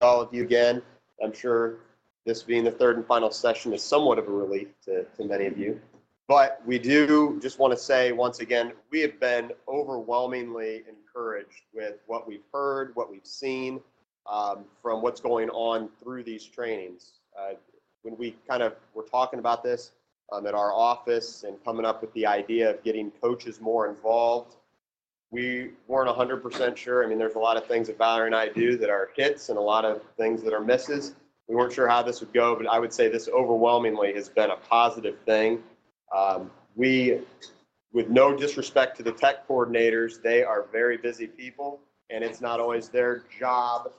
all of you again. I'm sure this being the third and final session is somewhat of a relief to many of you. But we do just want to say once again, we have been overwhelmingly encouraged with what we've heard, what we've seen from what's going on through these trainings. When we kind of were talking about this at our office and coming up with the idea of getting coaches more involved, we weren't 100% sure. I mean, there's a lot of things that Valerie and I do that are hits and a lot of things that are misses. We weren't sure how this would go, but I would say this overwhelmingly has been a positive thing. We, with no disrespect to the tech coordinators, they are very busy people, and it's not always their job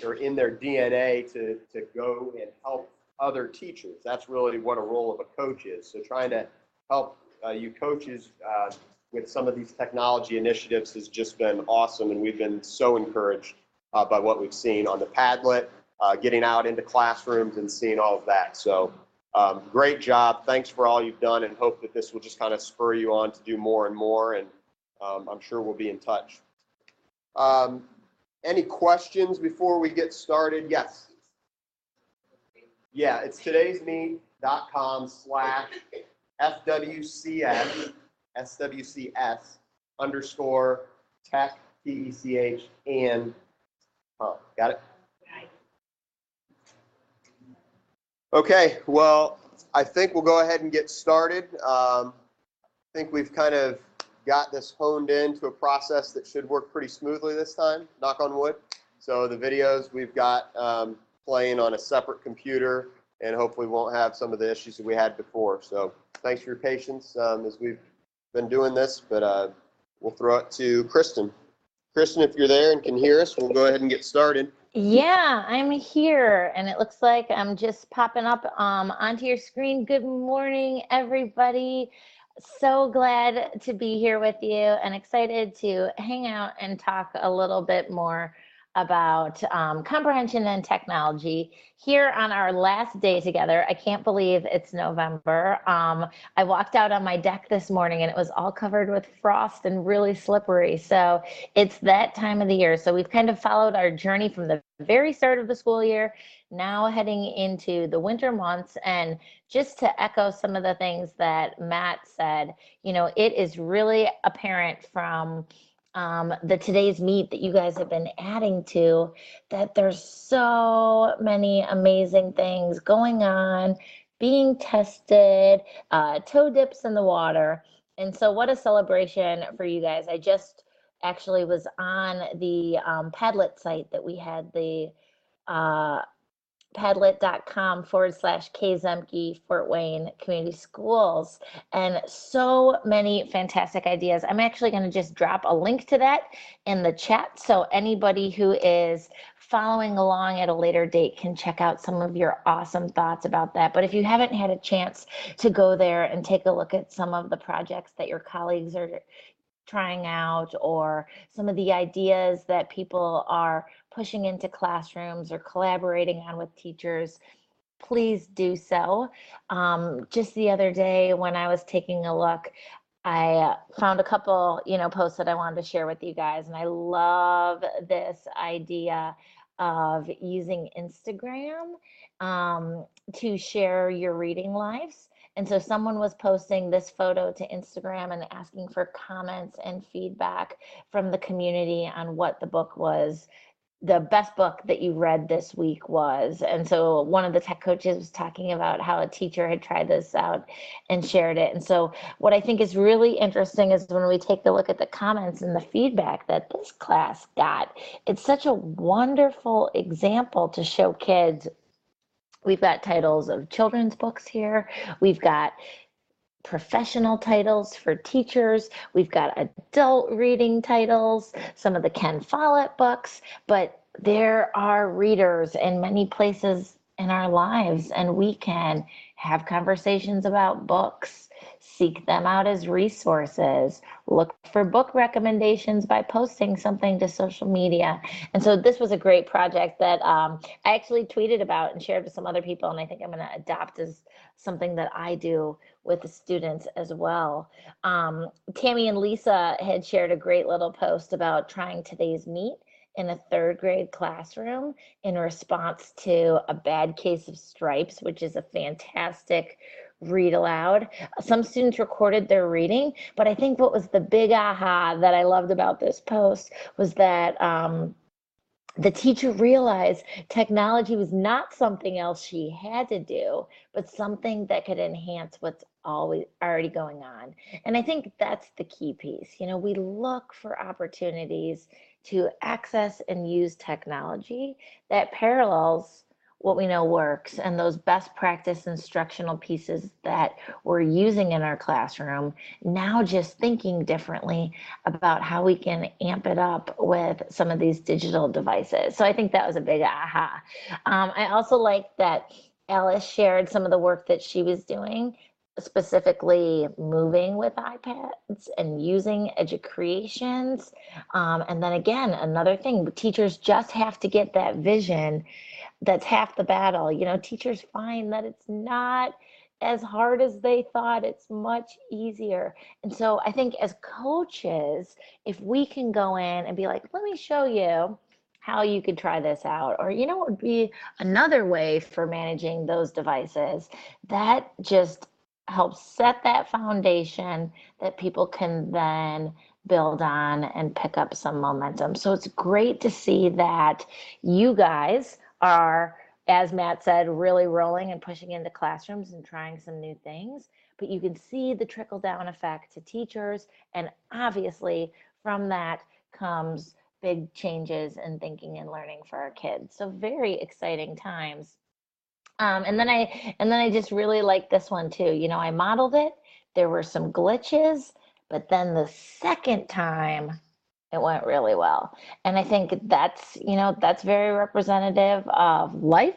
or in their DNA to go and help other teachers. That's really what a role of a coach is. So trying to help you coaches with some of these technology initiatives has just been awesome, and we've been so encouraged by what we've seen on the Padlet, getting out into classrooms and seeing all of that. So great job. Thanks for all you've done, and hope that this will just kind of spur you on to do more and more, and I'm sure we'll be in touch. Any questions before we get started? Yes. Yeah, it's todaysmeet.com/FWCS, SWCS _ tech, TECH, and got it? Okay, well, I think we'll go ahead and get started. I think we've kind of got this honed into a process that should work pretty smoothly this time, knock on wood. So the videos we've got playing on a separate computer, and hopefully won't have some of the issues that we had before. So thanks for your patience as we've been doing this, but we'll throw it to Kristen. Kristen, if you're there and can hear us, we'll go ahead and get started. Yeah, I'm here, and it looks like I'm just popping up onto your screen. Good morning, everybody. So glad to be here with you and excited to hang out and talk a little bit more about comprehension and technology here on our last day together. I can't believe it's November. I walked out on my deck this morning and it was all covered with frost and really slippery. So it's that time of the year. So we've kind of followed our journey from the very start of the school year, now heading into the winter months. And just to echo some of the things that Matt said, you know, it is really apparent from the Today's Meet that you guys have been adding to, that there's so many amazing things going on, being tested, toe dips in the water. And so what a celebration for you guys. I just actually was on the Padlet site that we had, the padlet.com /K Ziemke Fort Wayne Community Schools, and so many fantastic ideas. I'm actually going to just drop a link to that in the chat so anybody who is following along at a later date can check out some of your awesome thoughts about that. But if you haven't had a chance to go there and take a look at some of the projects that your colleagues are trying out, or some of the ideas that people are pushing into classrooms or collaborating on with teachers, please do so. Just the other day when I was taking a look, I found a couple, posts that I wanted to share with you guys, and I love this idea of using Instagram to share your reading lives. And so someone was posting this photo to Instagram and asking for comments and feedback from the community on what the book was, the best book that you read this week was. And so one of the tech coaches was talking about how a teacher had tried this out and shared it. And so what I think is really interesting is when we take a look at the comments and the feedback that this class got, it's such a wonderful example to show kids. We've got titles of children's books here. We've got professional titles for teachers. We've got adult reading titles, some of the Ken Follett books, but there are readers in many places in our lives, and we can have conversations about books, seek them out as resources, look for book recommendations by posting something to social media. And so this was a great project that I actually tweeted about and shared with some other people, and I think I'm going to adopt as something that I do with the students as well. Tammy and Lisa had shared a great little post about trying Today's Meet in a third grade classroom in response to a bad case of stripes, which is a fantastic read aloud. Some students recorded their reading, but I think what was the big aha that I loved about this post was that the teacher realized technology was not something else she had to do, but something that could enhance what's always already going on. And I think that's the key piece. You know, we look for opportunities to access and use technology that parallels what we know works and those best practice instructional pieces that we're using in our classroom. Now just thinking differently about how we can amp it up with some of these digital devices. So I think that was a big aha. I also like that Alice shared some of the work that she was doing, specifically moving with iPads and using educreations. And then again, another thing, teachers just have to get that vision. That's half the battle. You know, teachers find that it's not as hard as they thought. It's much easier. And so I think as coaches, if we can go in and be like, let me show you how you could try this out, or you know what would be another way for managing those devices, that just helps set that foundation that people can then build on and pick up some momentum. So it's great to see that you guys are, as Matt said, really rolling and pushing into classrooms and trying some new things. But you can see the trickle down effect to teachers. And obviously from that comes big changes in thinking and learning for our kids. So very exciting times. And then I just really like this one too. You know, I modeled it. There were some glitches, but then the second time it went really well. And I think that's, you know, that's very representative of life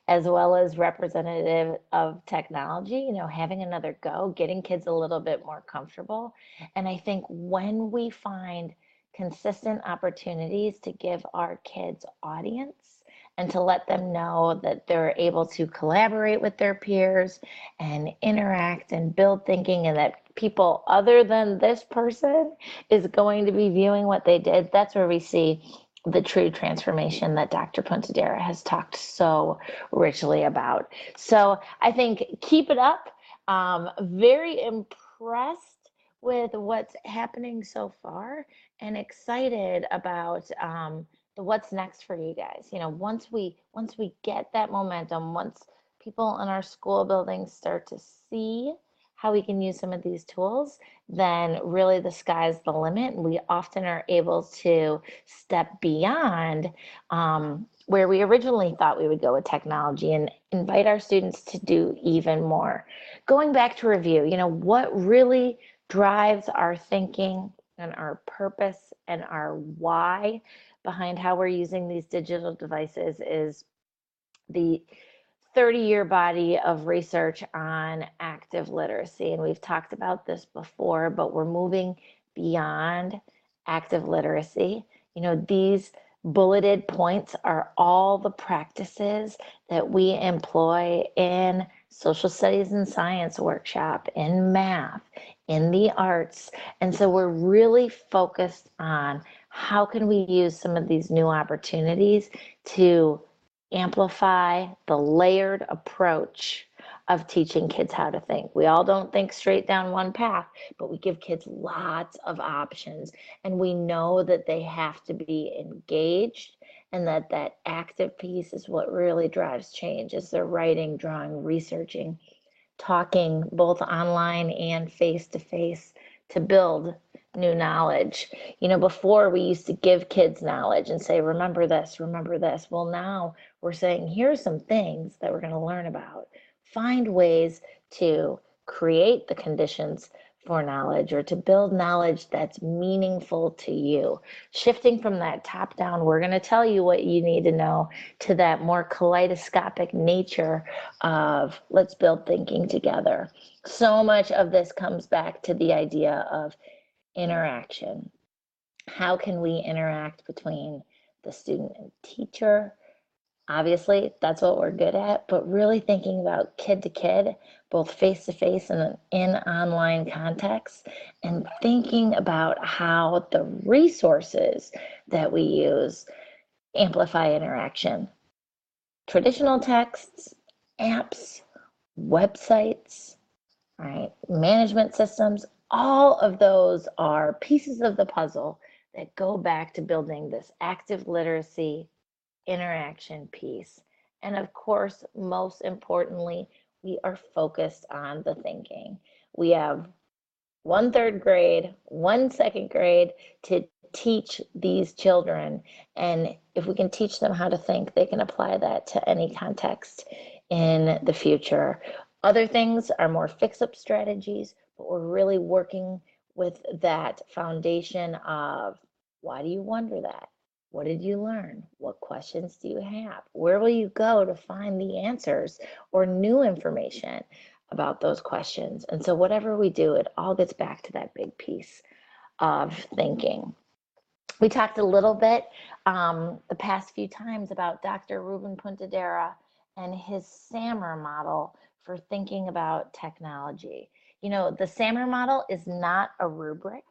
as well as representative of technology, you know, having another go, getting kids a little bit more comfortable. And I think when we find consistent opportunities to give our kids audience and to let them know that they're able to collaborate with their peers and interact and build thinking, and that people other than this person is going to be viewing what they did, that's where we see the true transformation that Dr. Pontedera has talked so richly about. So I think keep it up. Very impressed with what's happening so far and excited about the what's next for you guys. You know, once we get that momentum, once people in our school buildings start to see how we can use some of these tools, then really the sky's the limit. We often are able to step beyond where we originally thought we would go with technology and invite our students to do even more. Going back to review, you know, what really drives our thinking and our purpose and our why behind how we're using these digital devices is the 30-year body of research on active literacy. And we've talked about this before, but we're moving beyond active literacy. You know, these bulleted points are all the practices that we employ in social studies and science workshop, in math, in the arts. And so we're really focused on how can we use some of these new opportunities to amplify the layered approach of teaching kids how to think. We all don't think straight down one path, but we give kids lots of options. And we know that they have to be engaged, and that active piece is what really drives change, is they're writing, drawing, researching, talking both online and face to face to build new knowledge. You know, before we used to give kids knowledge and say, remember this, remember this. Well, now we're saying, here's some things that we're going to learn about. Find ways to create the conditions for knowledge, or to build knowledge that's meaningful to you. Shifting from that top down, we're going to tell you what you need to know, to that more kaleidoscopic nature of let's build thinking together. So much of this comes back to the idea of interaction. How can we interact between the student and teacher? Obviously, that's what we're good at, but really thinking about kid to kid, both face to face and in online context, and thinking about how the resources that we use amplify interaction. Traditional texts, apps, websites, right? Management systems, all of those are pieces of the puzzle that go back to building this active literacy interaction piece. And of course, most importantly, we are focused on the thinking. We have one third grade, one second grade to teach these children. And if we can teach them how to think, they can apply that to any context in the future. Other things are more fix-up strategies, but we're really working with that foundation of why do you wonder that? What did you learn? What questions do you have? Where will you go to find the answers or new information about those questions? And so whatever we do, it all gets back to that big piece of thinking. We talked a little bit the past few times about Dr. Ruben Puntadera and his SAMR model for thinking about technology. You know, the SAMR model is not a rubric.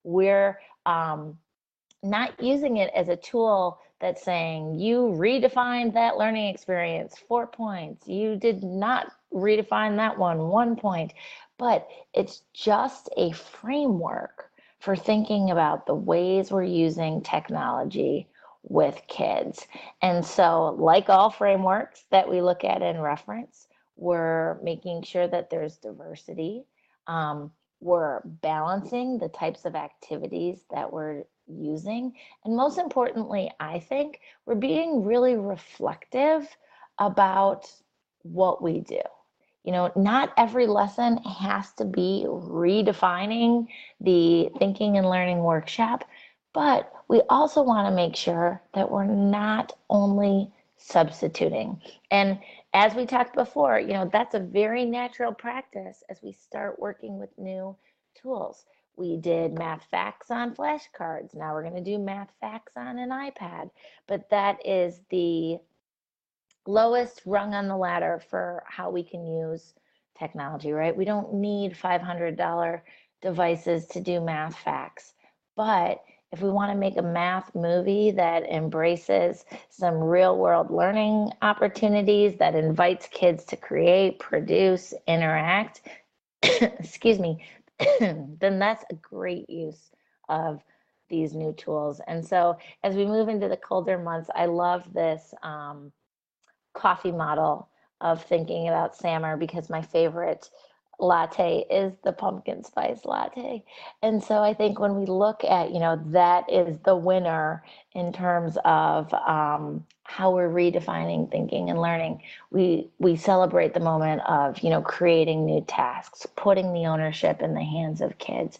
We're not using it as a tool that's saying you redefined that learning experience 4 points, you did not redefine that 1 point, but it's just a framework for thinking about the ways we're using technology with kids. And so, like all frameworks that we look at and reference, we're making sure that there's diversity. We're balancing the types of activities that we're using. And most importantly, I think we're being really reflective about what we do. You know, not every lesson has to be redefining the thinking and learning workshop, but we also want to make sure that we're not only substituting. And as we talked before, you know, that's a very natural practice as we start working with new tools. We did math facts on flashcards. Now we're going to do math facts on an iPad. But that is the lowest rung on the ladder for how we can use technology, right? We don't need $500 devices to do math facts. But if we want to make a math movie that embraces some real world learning opportunities, that invites kids to create, produce, interact, excuse me, then that's a great use of these new tools. And so as we move into the colder months, I love this coffee model of thinking about SAMR because my favorite latte is the pumpkin spice latte. And so I think when we look at, you know, that is the winner in terms of how we're redefining thinking and learning. We celebrate the moment of, you know, creating new tasks, putting the ownership in the hands of kids,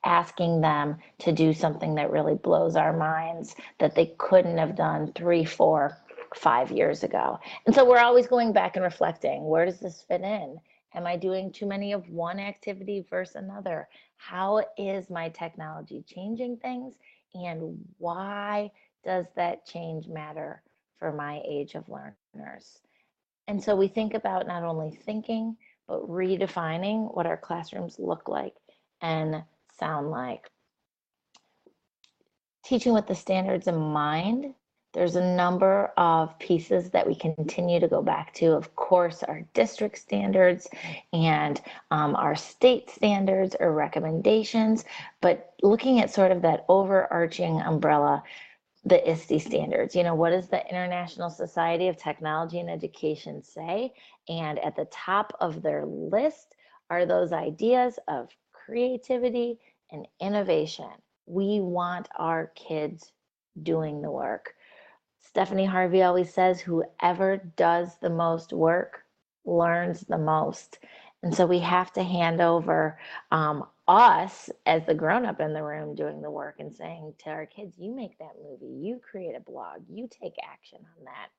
asking them to do something that really blows our minds that they couldn't have done 3, 4, 5 years ago. And so we're always going back and reflecting, where does this fit in? Am I doing too many of one activity versus another? How is my technology changing things? And why does that change matter for my age of learners? And so we think about not only thinking, but redefining what our classrooms look like and sound like. Teaching with the standards in mind, there's a number of pieces that we continue to go back to. Of course, our district standards and our state standards or recommendations, but looking at sort of that overarching umbrella, the ISTE standards. You know, what does the International Society of Technology and Education say? And at the top of their list are those ideas of creativity and innovation. We want our kids doing the work. Stephanie Harvey always says, whoever does the most work learns the most. And so we have to hand over us as the grown-up in the room doing the work and saying to our kids, you make that movie, you create a blog, you take action on that.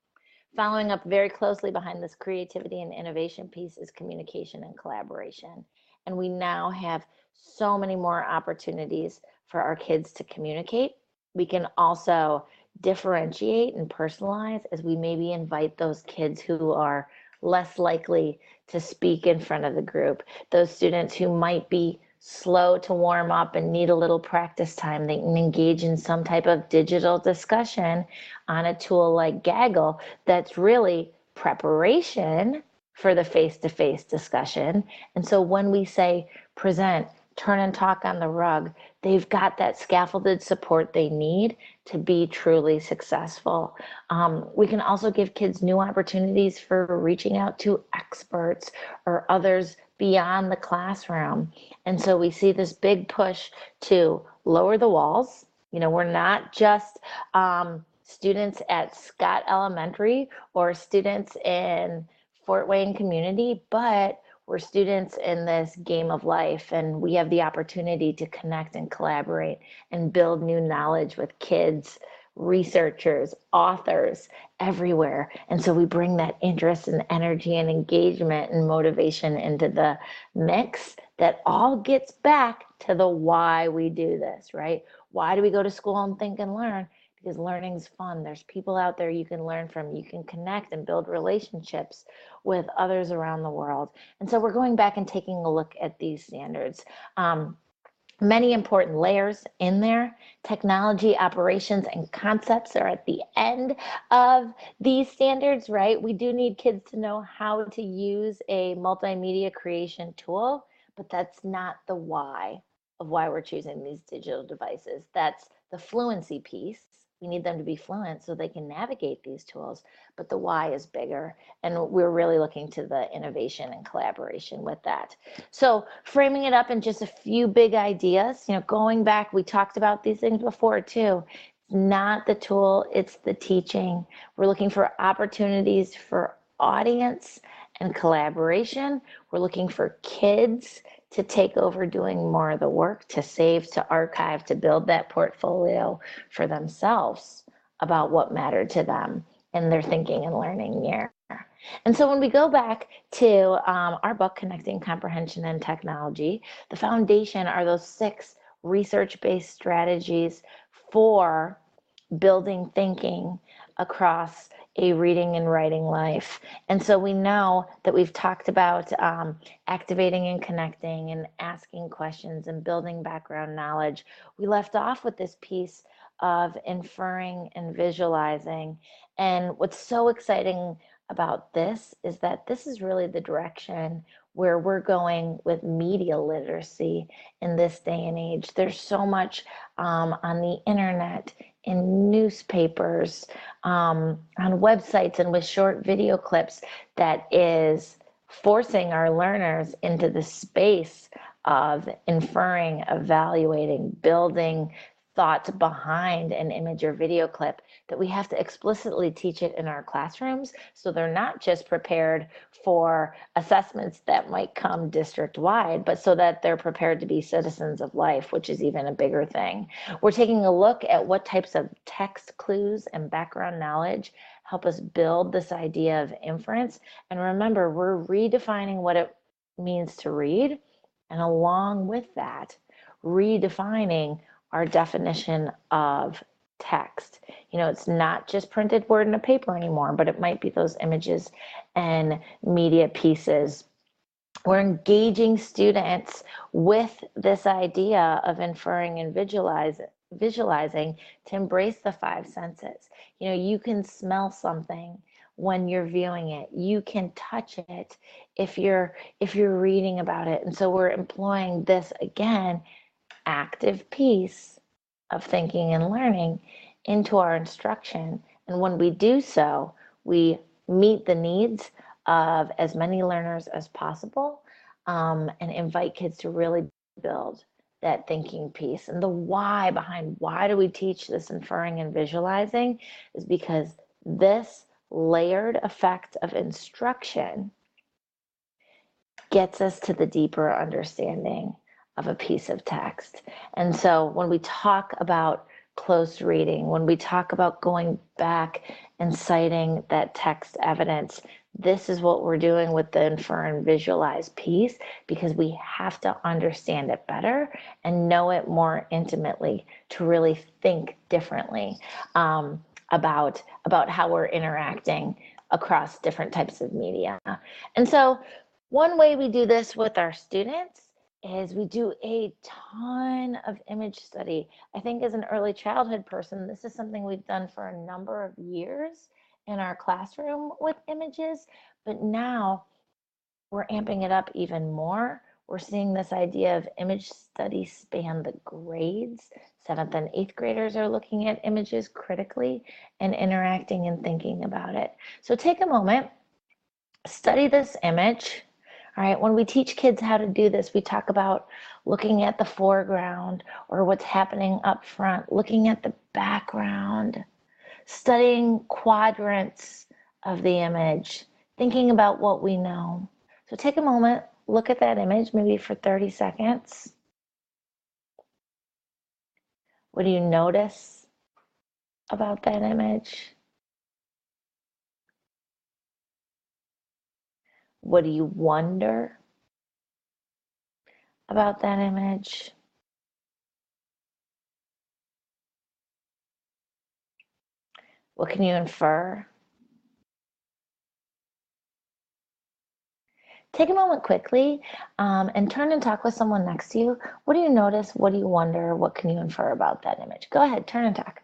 Following up very closely behind this creativity and innovation piece is communication and collaboration. And we now have so many more opportunities for our kids to communicate. We can also differentiate and personalize as we maybe invite those kids who are less likely to speak in front of the group, those students who might be slow to warm up and need a little practice time, they can engage in some type of digital discussion on a tool like Gaggle that's really preparation for the face-to-face discussion. And so when we say present, turn and talk on the rug, they've got that scaffolded support they need to be truly successful. We can also give kids new opportunities for reaching out to experts or others beyond the classroom. And so we see this big push to lower the walls. You know, we're not just students at Scott Elementary or students in Fort Wayne Community, but we're students in this game of life, and we have the opportunity to connect and collaborate and build new knowledge with kids, researchers, authors everywhere. And so we bring that interest and energy and engagement and motivation into the mix that all gets back to the why we do this, right? Why do we go to school and think and learn? Because learning's fun. There's people out there you can learn from. You can connect and build relationships with others around the world. And so we're going back and taking a look at these standards. Many important layers in there. Technology, operations, and concepts are at the end of these standards, right? We do need kids to know how to use a multimedia creation tool, but that's not the why of why we're choosing these digital devices. That's the fluency piece. We need them to be fluent so they can navigate these tools, but the why is bigger, and we're really looking to the innovation and collaboration with that. So framing it up in just a few big ideas, you know, going back, we talked about these things before too. It's not the tool, it's the teaching. We're looking for opportunities for audience and collaboration. We're looking for kids to take over doing more of the work, to save, to archive, to build that portfolio for themselves about what mattered to them in their thinking and learning year. And so when we go back to our book, Connecting Comprehension and Technology, the foundation are those 6 research-based strategies for building thinking across a reading and writing life. And so we know that we've talked about activating and connecting and asking questions and building background knowledge. We left off with this piece of inferring and visualizing. And what's so exciting about this is that this is really the direction where we're going with media literacy in this day and age. There's so much on the internet, in newspapers, on websites, and with short video clips that is forcing our learners into the space of inferring, evaluating, building thoughts behind an image or video clip, that we have to explicitly teach it in our classrooms so they're not just prepared for assessments that might come district-wide, but so that they're prepared to be citizens of life, which is even a bigger thing. We're taking a look at what types of text clues and background knowledge help us build this idea of inference. And remember, we're redefining what it means to read, and along with that, redefining our definition of text. You know, it's not just printed word in a paper anymore, but it might be those images and media pieces. We're engaging students with this idea of inferring and visualizing to embrace the 5 senses. You know, you can smell something when you're viewing it. You can touch it if you're reading about it. And so we're employing this, again, active piece of thinking and learning into our instruction. And when we do so, we meet the needs of as many learners as possible, and invite kids to really build that thinking piece. And the why behind why do we teach this inferring and visualizing is because this layered effect of instruction gets us to the deeper understanding of a piece of text. And so when we talk about close reading, when we talk about going back and citing that text evidence, this is what we're doing with the infer and visualize piece, because we have to understand it better and know it more intimately to really think differently about how we're interacting across different types of media. And so one way we do this with our students is we do a ton of image study. I think as an early childhood person, this is something we've done for a number of years in our classroom with images, but now we're amping it up even more. We're seeing this idea of image study span the grades. 7th and 8th graders are looking at images critically and interacting and thinking about it. So take a moment, study this image. All right, when we teach kids how to do this, we talk about looking at the foreground or what's happening up front, looking at the background, studying quadrants of the image, thinking about what we know. So take a moment, look at that image, maybe for 30 seconds. What do you notice about that image? What do you wonder about that image? What can you infer? Take a moment quickly and turn and talk with someone next to you. What do you notice? What do you wonder? What can you infer about that image? Go ahead, turn and talk.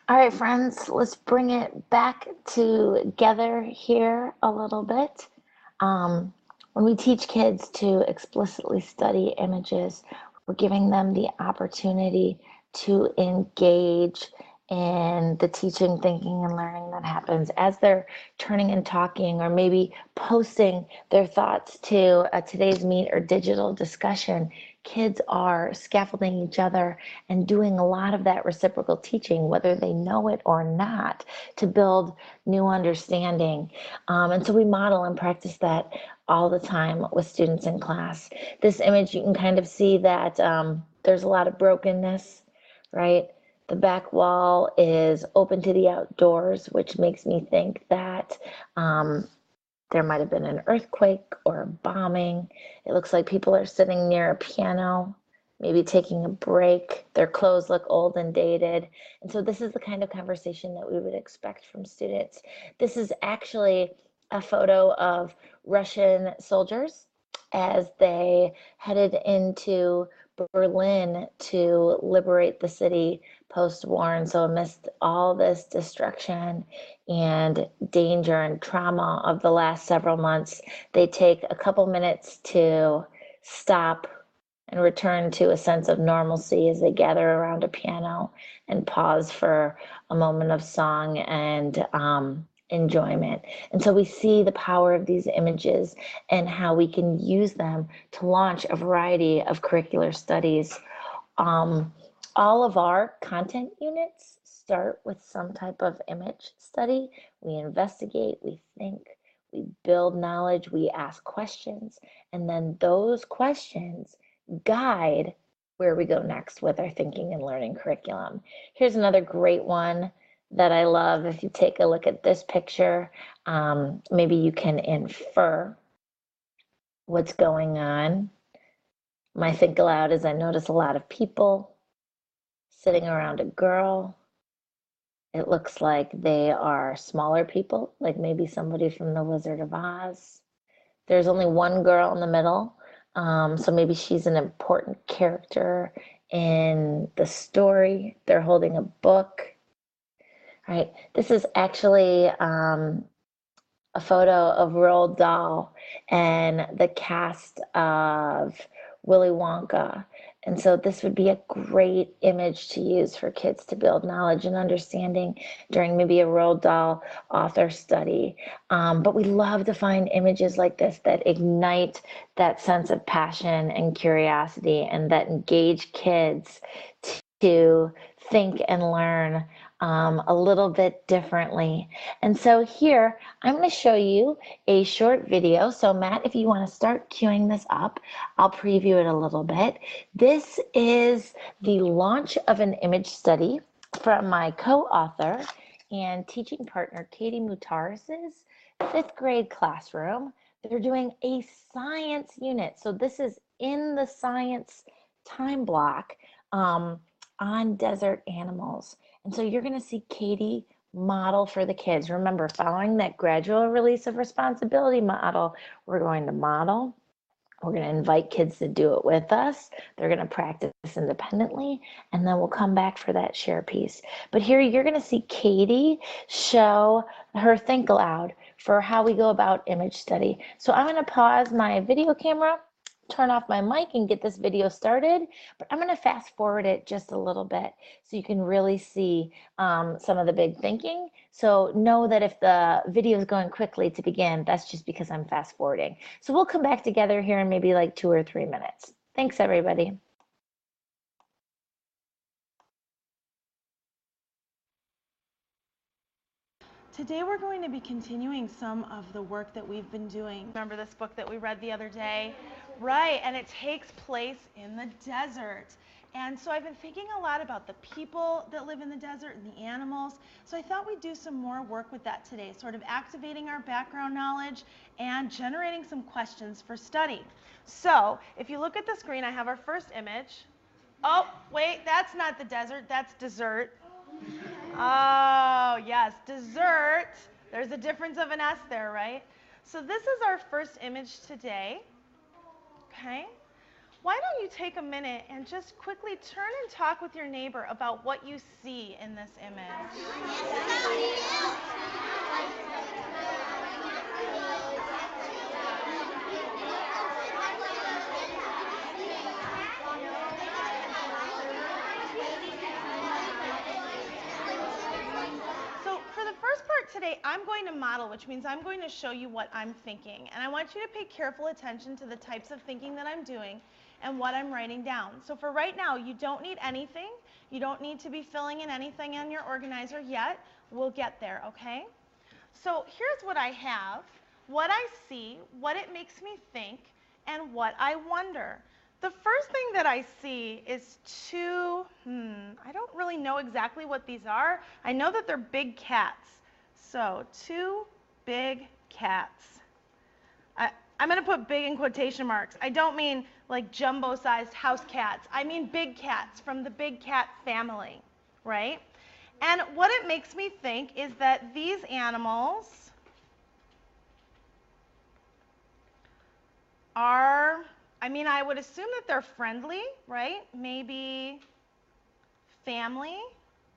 All right, friends, let's bring it back together here a little bit. When we teach kids to explicitly study images, we're giving them the opportunity to engage in the teaching, thinking, and learning that happens as they're turning and talking, or maybe posting their thoughts to a today's meet or digital discussion. Kids are scaffolding each other and doing a lot of that reciprocal teaching, whether they know it or not, to build new understanding. And so we model and practice that all the time with students in class. This image, you can kind of see that there's a lot of brokenness, right? The back wall is open to the outdoors, which makes me think that there might have been an earthquake or a bombing. It looks like people are sitting near a piano, maybe taking a break. Their clothes look old and dated. And so this is the kind of conversation that we would expect from students. This is actually a photo of Russian soldiers as they headed into Berlin to liberate the city post-war. And so amidst all this destruction and danger and trauma of the last several months, they take a couple minutes to stop and return to a sense of normalcy as they gather around a piano and pause for a moment of song and enjoyment. And so we see the power of these images and how we can use them to launch a variety of curricular studies. All of our content units start with some type of image study. We investigate, we think, we build knowledge, we ask questions, and then those questions guide where we go next with our thinking and learning curriculum. Here's another great one that I love. If you take a look at this picture, maybe you can infer what's going on. My think aloud is I notice a lot of people sitting around a girl. It looks like they are smaller people, like maybe somebody from The Wizard of Oz. There's only one girl in the middle, so maybe she's an important character in the story. They're holding a book. Right. This is actually a photo of Roald Dahl and the cast of Willy Wonka. And so this would be a great image to use for kids to build knowledge and understanding during maybe a Roald Dahl author study. But we love to find images like this that ignite that sense of passion and curiosity and that engage kids to think and learn a little bit differently. And so here, I'm going to show you a short video. So Matt, if you want to start queuing this up, I'll preview it a little bit. This is the launch of an image study from my co-author and teaching partner, Katie Mutaris's 5th grade classroom. They're doing a science unit. So this is in the science time block on desert animals. And so you're going to see Katie model for the kids. Remember, following that gradual release of responsibility model, we're going to model. We're going to invite kids to do it with us. They're going to practice independently, and then we'll come back for that share piece. But here you're going to see Katie show her think aloud for how we go about image study. So I'm going to pause my video camera, turn off my mic and get this video started, but I'm going to fast forward it just a little bit so you can really see some of the big thinking. So know that if the video is going quickly to begin, that's just because I'm fast forwarding. So we'll come back together here in maybe like 2 or 3 minutes. Thanks, everybody. Today we're going to be continuing some of the work that we've been doing. Remember this book that we read the other day? Right, and it takes place in the desert. And so I've been thinking a lot about the people that live in the desert and the animals. So I thought we'd do some more work with that today, sort of activating our background knowledge and generating some questions for study. So if you look at the screen, I have our first image. Oh, wait, that's not the desert, that's dessert. Oh, yes, dessert. There's a difference of an S there, right? So this is our first image today. Okay. Why don't you take a minute and just quickly turn and talk with your neighbor about what you see in this image. So for the first part today, I'm going to model, which means I'm going to show you what I'm thinking. And I want you to pay careful attention to the types of thinking that I'm doing and what I'm writing down. So for right now, you don't need anything. You don't need to be filling in anything in your organizer yet. We'll get there, okay? So here's what I have, what I see, what it makes me think, and what I wonder. The first thing that I see is two, I don't really know exactly what these are. I know that they're big cats. So 2 big cats. I'm going to put big in quotation marks. I don't mean like jumbo-sized house cats. I mean big cats from the big cat family, right? And what it makes me think is that these animals are, I would assume that they're friendly, right? Maybe family.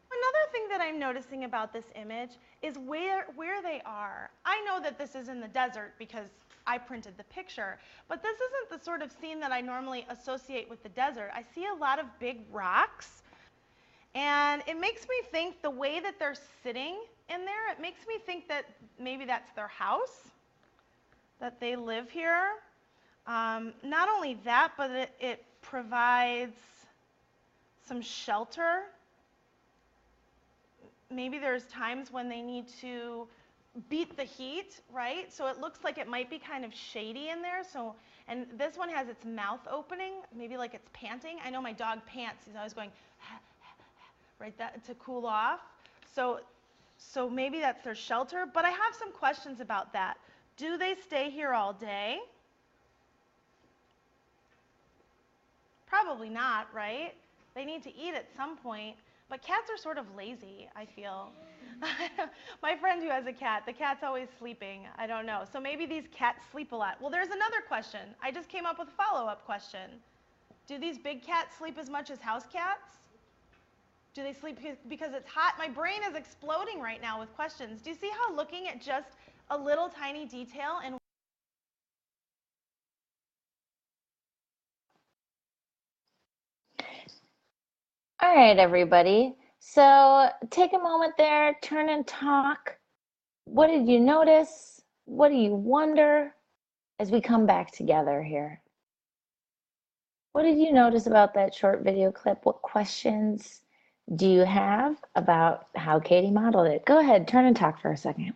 Another thing that I'm noticing about this image is where they are. I know that this is in the desert because I printed the picture, but this isn't the sort of scene that I normally associate with the desert. I see a lot of big rocks, and it makes me think the way that they're sitting in there, it makes me think that maybe that's their house, that they live here. Not only that, but it provides some shelter. Maybe there's times when they need to beat the heat, right? So it looks like it might be kind of shady in there. So, and this one has its mouth opening, maybe like it's panting. I know my dog pants. He's always going, right, that to cool off. So maybe that's their shelter. But I have some questions about that. Do they stay here all day? Probably not, right? They need to eat at some point. But cats are sort of lazy, I feel. My friend who has a cat, the cat's always sleeping. I don't know. So maybe these cats sleep a lot. Well, there's another question. I just came up with a follow-up question. Do these big cats sleep as much as house cats? Do they sleep because it's hot? My brain is exploding right now with questions. Do you see how looking at just a little tiny detail and All right, everybody. So take a moment there, turn and talk. What did you notice? What do you wonder as we come back together here? What did you notice about that short video clip? What questions do you have about how Katie modeled it? Go ahead, turn and talk for a second.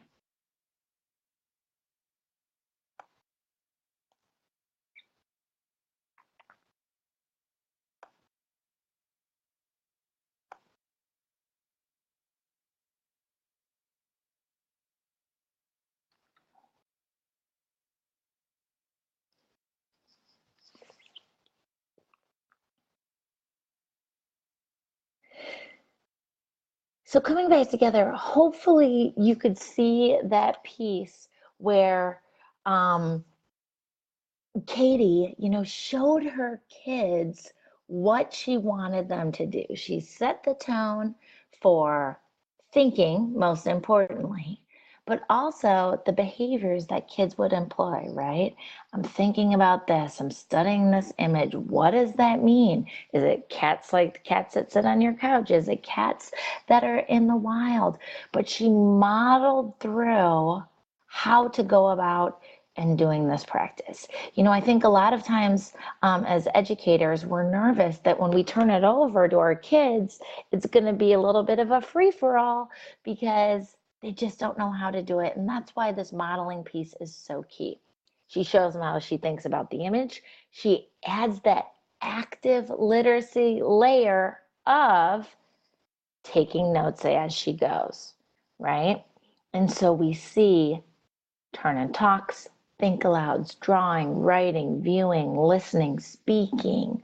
So coming back together, hopefully you could see that piece where Katie, showed her kids what she wanted them to do. She set the tone for thinking, most importantly, but also the behaviors that kids would employ, right? I'm thinking about this. I'm studying this image. What does that mean? Is it cats like the cats that sit on your couch? Is it cats that are in the wild? But she modeled through how to go about and doing this practice. I think a lot of times as educators, we're nervous that when we turn it over to our kids, it's going to be a little bit of a free-for-all because they just don't know how to do it. And that's why this modeling piece is so key. She shows them how she thinks about the image. She adds that active literacy layer of taking notes as she goes, right? And so we see turn and talks, think alouds, drawing, writing, viewing, listening, speaking,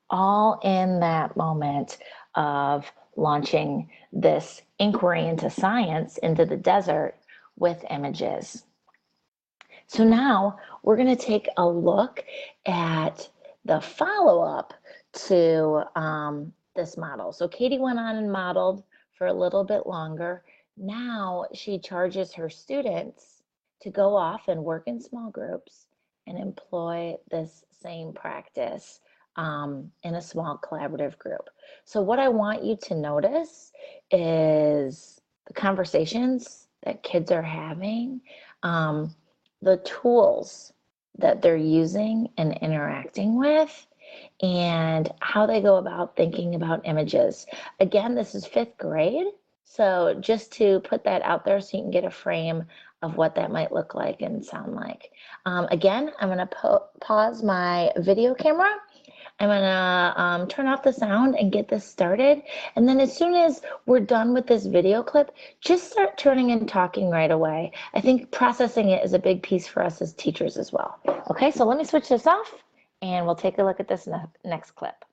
all in that moment of launching this inquiry into science, into the desert with images. So now we're going to take a look at the follow-up to this model. So Katie went on and modeled for a little bit longer. Now she charges her students to go off and work in small groups and employ this same practice in a small collaborative group. So what I want you to notice is the conversations that kids are having, the tools that they're using and interacting with, and how they go about thinking about images. Again, this is 5th grade. So just to put that out there so you can get a frame of what that might look like and sound like. Again, I'm going to pause my video camera. I'm going to turn off the sound and get this started. And then as soon as we're done with this video clip, just start turning and talking right away. I think processing it is a big piece for us as teachers as well. Okay, so let me switch this off and we'll take a look at this next clip.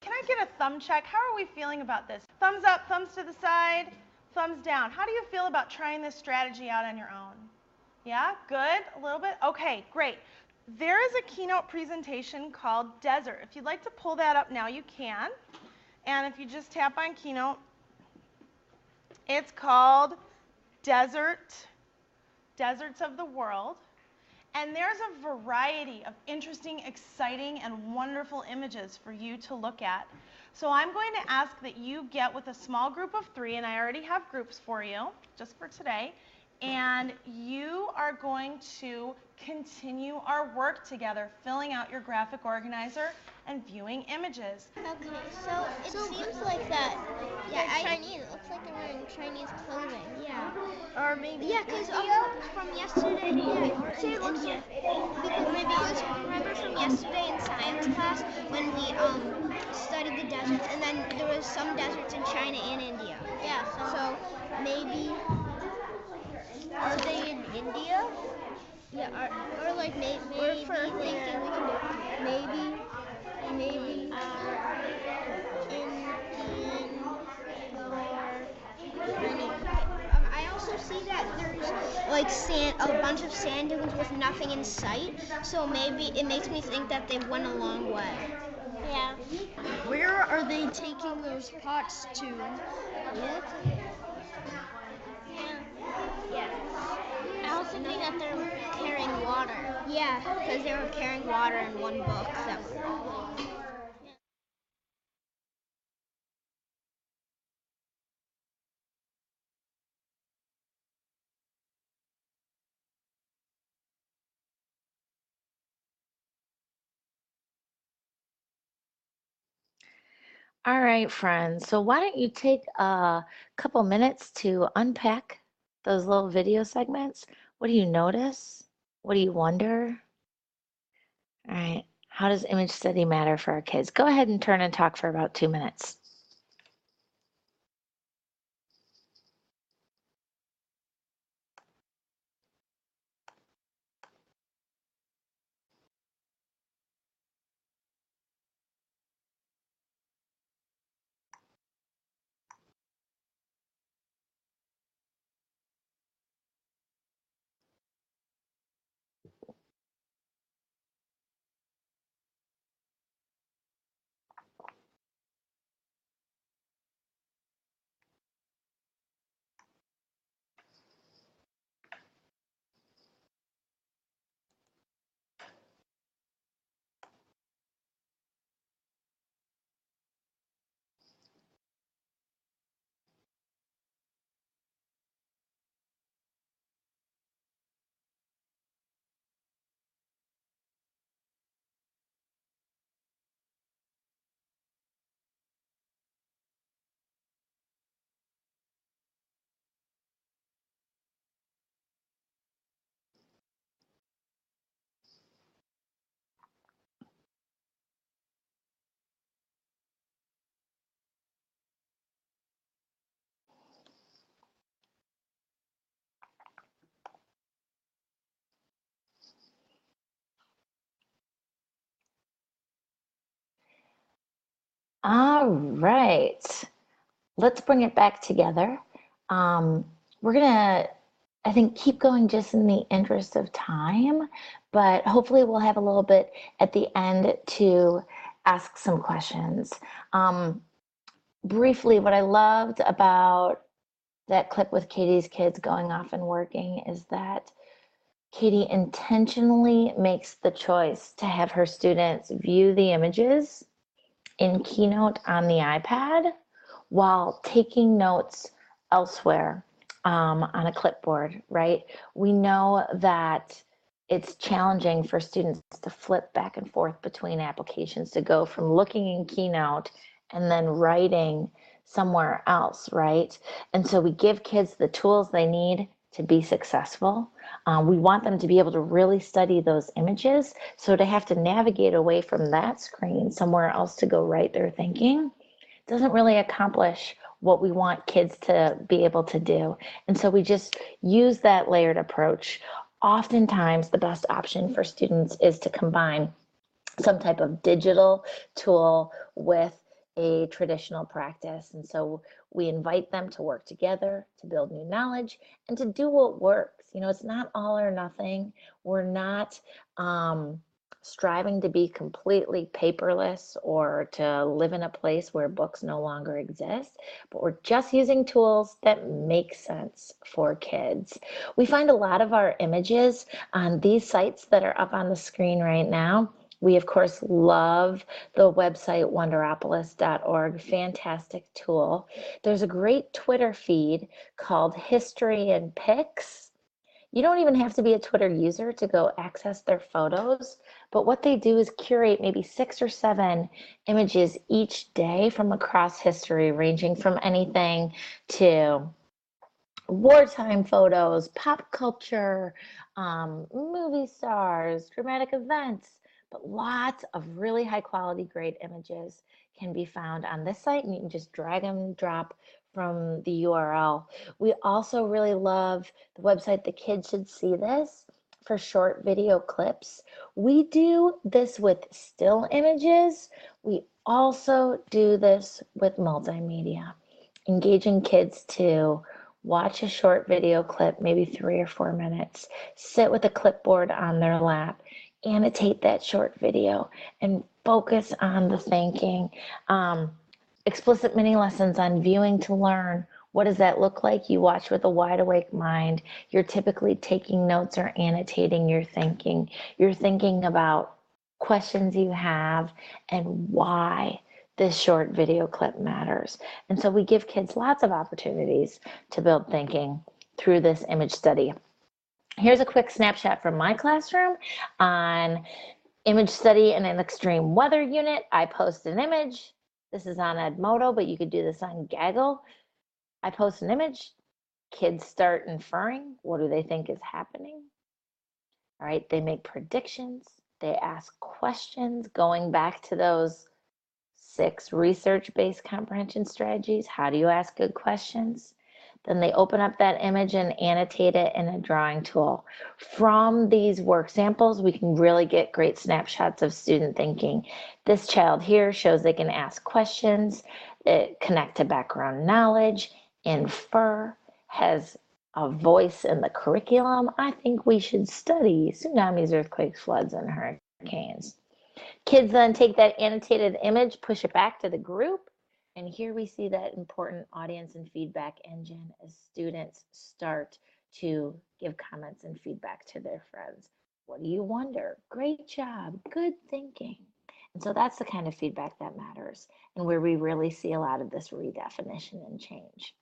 Can I get a thumb check? How are we feeling about this? Thumbs up, thumbs to the side, thumbs down. How do you feel about trying this strategy out on your own? Yeah, good, a little bit? Okay, great. There is a keynote presentation called Desert. If you'd like to pull that up now, you can. And if you just tap on keynote, it's called Deserts of the World. And there's a variety of interesting, exciting, and wonderful images for you to look at. So I'm going to ask that you get with a small group of 3, and I already have groups for you, just for today. And you are going to continue our work together, filling out your graphic organizer and viewing images. Okay, so it seems like that. Yeah, Chinese. It looks like they're wearing Chinese clothing. Yeah. Or maybe Because from yesterday. Yeah. So it looks like because remember from yesterday in science class when we studied the deserts, and then there was some deserts in China and India. Yeah. So maybe. Are they in India? Yeah, or like maybe for thinking we can do maybe Indian I also see that there's like a bunch of sand dunes with nothing in sight. So maybe it makes me think that they went a long way. Yeah. Where are they taking those pots to? Yeah. I also think that they're carrying water. Yeah, because they were carrying water in one book. All right, friends. So why don't you take a couple minutes to unpack those little video segments? What do you notice? What do you wonder? All right. How does image study matter for our kids? Go ahead and turn and talk for about 2 minutes. All right. Let's bring it back together. We're gonna, I think, keep going just in the interest of time, but hopefully we'll have a little bit at the end to ask some questions. Briefly, what I loved about that clip with Katie's kids going off and working is that Katie intentionally makes the choice to have her students view the images in Keynote on the iPad while taking notes elsewhere on a clipboard, right? We know that it's challenging for students to flip back and forth between applications, to go from looking in Keynote and then writing somewhere else, right? And so we give kids the tools they need to be successful. We want them to be able to really study those images. So to have to navigate away from that screen somewhere else to go write their thinking doesn't really accomplish what we want kids to be able to do. And so we just use that layered approach. Oftentimes, the best option for students is to combine some type of digital tool with a traditional practice. And so we invite them to work together to build new knowledge and to do what works. You know, it's not all or nothing. We're not striving to be completely paperless or to live in a place where books no longer exist, but we're just using tools that make sense for kids. We find a lot of our images on these sites that are up on the screen right now. We, of course, love the website wonderopolis.org, fantastic tool. There's a great Twitter feed called History and Pics. You don't even have to be a Twitter user to go access their photos, but what they do is curate maybe 6 or 7 images each day from across history, ranging from anything to wartime photos, pop culture, movie stars, dramatic events, but lots of really high quality, great images can be found on this site, and you can just drag and drop from the URL. We also really love the website The Kids Should See This for short video clips. We do this with still images. We also do this with multimedia, engaging kids to watch a short video clip, maybe 3 or 4 minutes, sit with a clipboard on their lap, annotate that short video, and focus on the thinking. Explicit mini lessons on viewing to learn. What does that look like? You watch with a wide awake mind. You're typically taking notes or annotating your thinking. You're thinking about questions you have and why this short video clip matters. And so we give kids lots of opportunities to build thinking through this image study. Here's a quick snapshot from my classroom on image study in an extreme weather unit. I post an image. This is on Edmodo, but you could do this on Gaggle. I post an image. Kids start inferring. What do they think is happening? All right, they make predictions. They ask questions going back to those 6 research-based comprehension strategies. How do you ask good questions? Then they open up that image and annotate it in a drawing tool. From these work samples, we can really get great snapshots of student thinking. This child here shows they can ask questions, connect to background knowledge, infer, has a voice in the curriculum. I think we should study tsunamis, earthquakes, floods, and hurricanes. Kids then take that annotated image, push it back to the group, and here we see that important audience and feedback engine as students start to give comments and feedback to their friends. What do you wonder? Great job, good thinking. And so that's the kind of feedback that matters and where we really see a lot of this redefinition and change.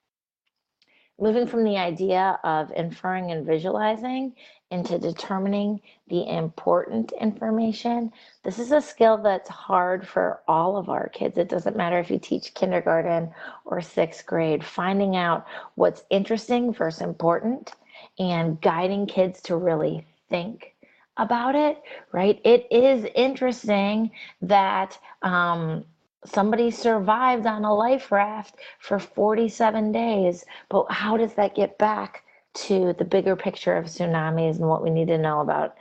Moving from the idea of inferring and visualizing into determining the important information, this is a skill that's hard for all of our kids. It doesn't matter if you teach kindergarten or 6th grade, finding out what's interesting versus important and guiding kids to really think about it, right? It is interesting that somebody survived on a life raft for 47 days, but how does that get back to the bigger picture of tsunamis and what we need to know about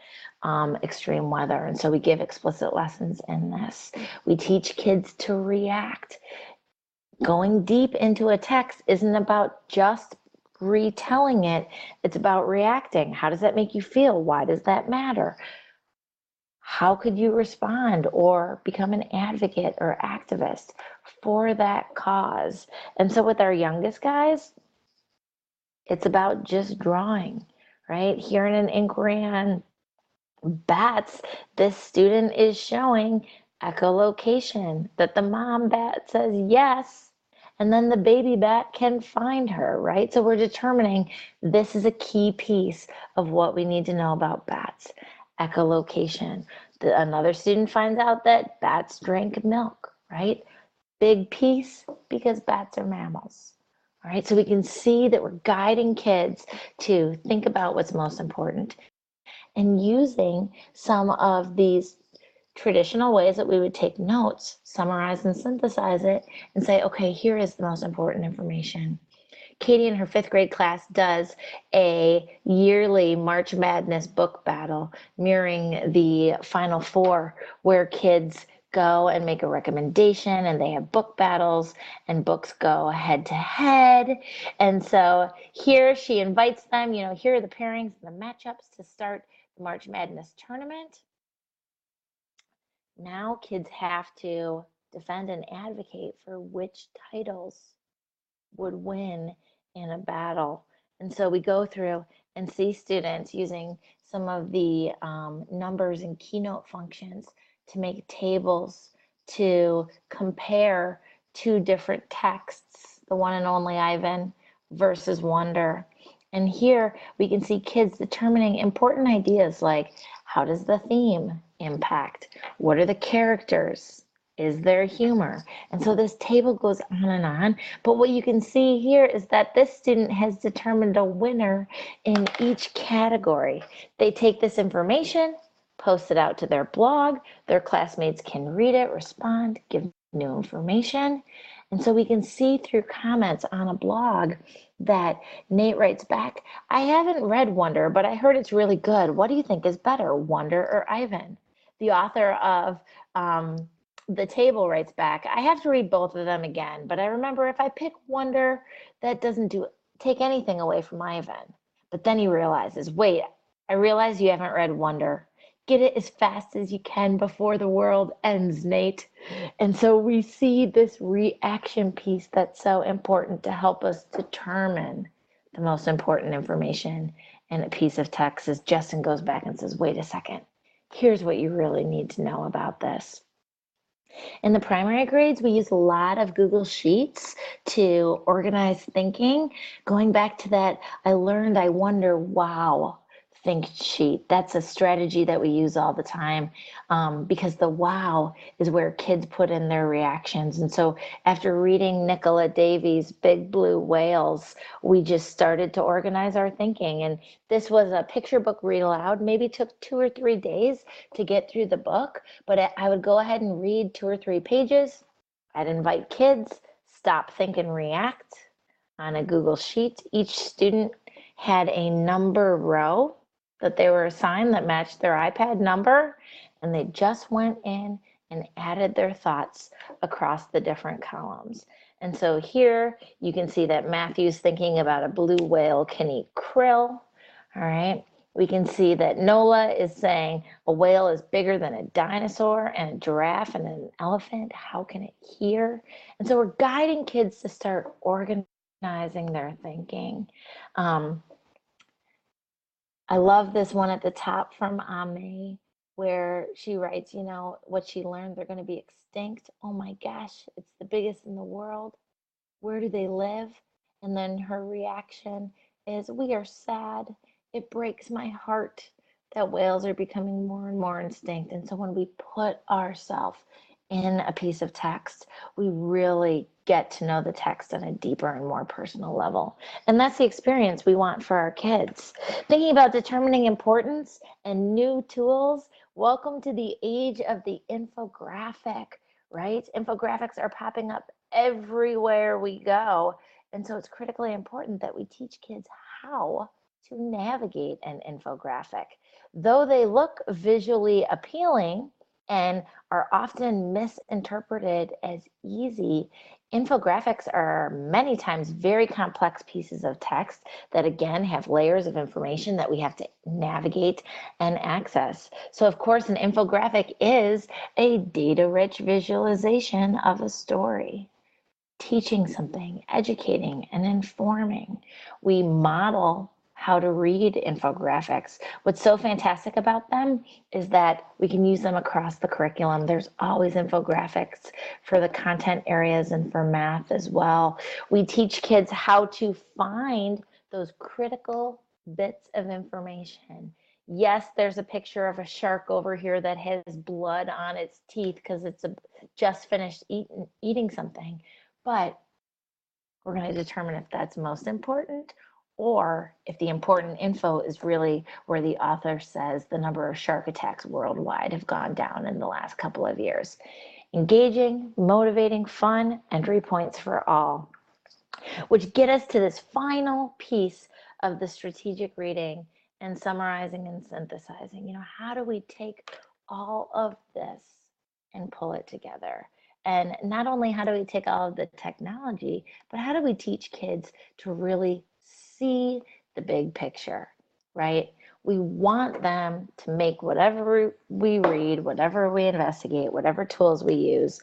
extreme weather. And so we give explicit lessons in this. We teach kids to react. Going deep into a text isn't about just retelling it, it's about reacting. How does that make you feel? Why does that matter? How could you respond or become an advocate or activist for that cause? And so with our youngest guys, it's about just drawing, right? Here in an inquiry on bats, this student is showing echolocation, that the mom bat says yes, and then the baby bat can find her, right? So we're determining this is a key piece of what we need to know about bats, echolocation. Another student finds out that bats drink milk, right? Big piece because bats are mammals. All right, so we can see that we're guiding kids to think about what's most important and using some of these traditional ways that we would take notes, summarize and synthesize it, and say, okay, here is the most important information. Katie in her 5th grade class does a yearly March Madness book battle mirroring the Final Four, where kids go and make a recommendation and they have book battles and books go head to head. And so here she invites them, here are the pairings and the matchups to start the March Madness tournament. Now kids have to defend and advocate for which titles would win in a battle. And so we go through and see students using some of the numbers and keynote functions to make tables to compare 2 different texts, the one and only Ivan versus Wonder. And here we can see kids determining important ideas like, how does the theme impact? What are the characters? Is there humor? And so this table goes on and on. But what you can see here is that this student has determined a winner in each category. They take this information, post it out to their blog. Their classmates can read it, respond, give new information. And so we can see through comments on a blog that Nate writes back, I haven't read Wonder, but I heard it's really good. What do you think is better, Wonder or Ivan? The author of the table writes back, I have to read both of them again, but I remember if I pick Wonder, that doesn't take anything away from Ivan. But then he realizes, wait, I realize you haven't read Wonder. Get it as fast as you can before the world ends, Nate. And so we see this reaction piece that's so important to help us determine the most important information in a piece of text as Justin goes back and says, wait a second, here's what you really need to know about this. In the primary grades, we use a lot of Google Sheets to organize thinking. Going back to that, I learned, I wonder, wow, think sheet. That's a strategy that we use all the time because the wow is where kids put in their reactions. And so after reading Nicola Davies' Big Blue Whales, we just started to organize our thinking. And this was a picture book read aloud, maybe took 2 or 3 days to get through the book, but I would go ahead and read 2 or 3 pages. I'd invite kids, stop, think, and react on a Google Sheet. Each student had a number row that they were assigned that matched their iPad number, and they just went in and added their thoughts across the different columns. And so here you can see that Matthew's thinking about a blue whale can eat krill. All right. We can see that Nola is saying a whale is bigger than a dinosaur and a giraffe and an elephant. How can it hear? And so we're guiding kids to start organizing their thinking. I love this one at the top from Ame, where she writes, what she learned, they're going to be extinct. Oh my gosh, it's the biggest in the world. Where do they live? And then her reaction is, we are sad. It breaks my heart that whales are becoming more and more extinct. And so when we put ourselves in a piece of text, we really get to know the text on a deeper and more personal level. And that's the experience we want for our kids. Thinking about determining importance and new tools, welcome to the age of the infographic, right? Infographics are popping up everywhere we go. And so it's critically important that we teach kids how to navigate an infographic. Though they look visually appealing and are often misinterpreted as easy, infographics are many times very complex pieces of text that again have layers of information that we have to navigate and access. So of course, an infographic is a data-rich visualization of a story, teaching something, educating, and informing. We model how to read infographics. What's so fantastic about them is that we can use them across the curriculum. There's always infographics for the content areas and for math as well. We teach kids how to find those critical bits of information. Yes, there's a picture of a shark over here that has blood on its teeth because it's just finished eating something. But we're going to determine if that's most important or if the important info is really where the author says the number of shark attacks worldwide have gone down in the last couple of years. Engaging, motivating, fun, entry points for all, which get us to this final piece of the strategic reading and summarizing and synthesizing. How do we take all of this and pull it together? And not only how do we take all of the technology, but how do we teach kids to really see the big picture, right? We want them to make whatever we read, whatever we investigate, whatever tools we use,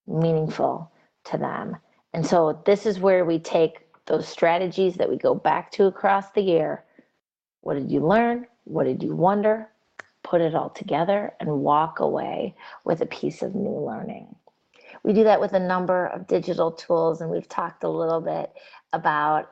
meaningful to them. And so this is where we take those strategies that we go back to across the year. What did you learn? What did you wonder? Put it all together and walk away with a piece of new learning. We do that with a number of digital tools, and we've talked a little bit about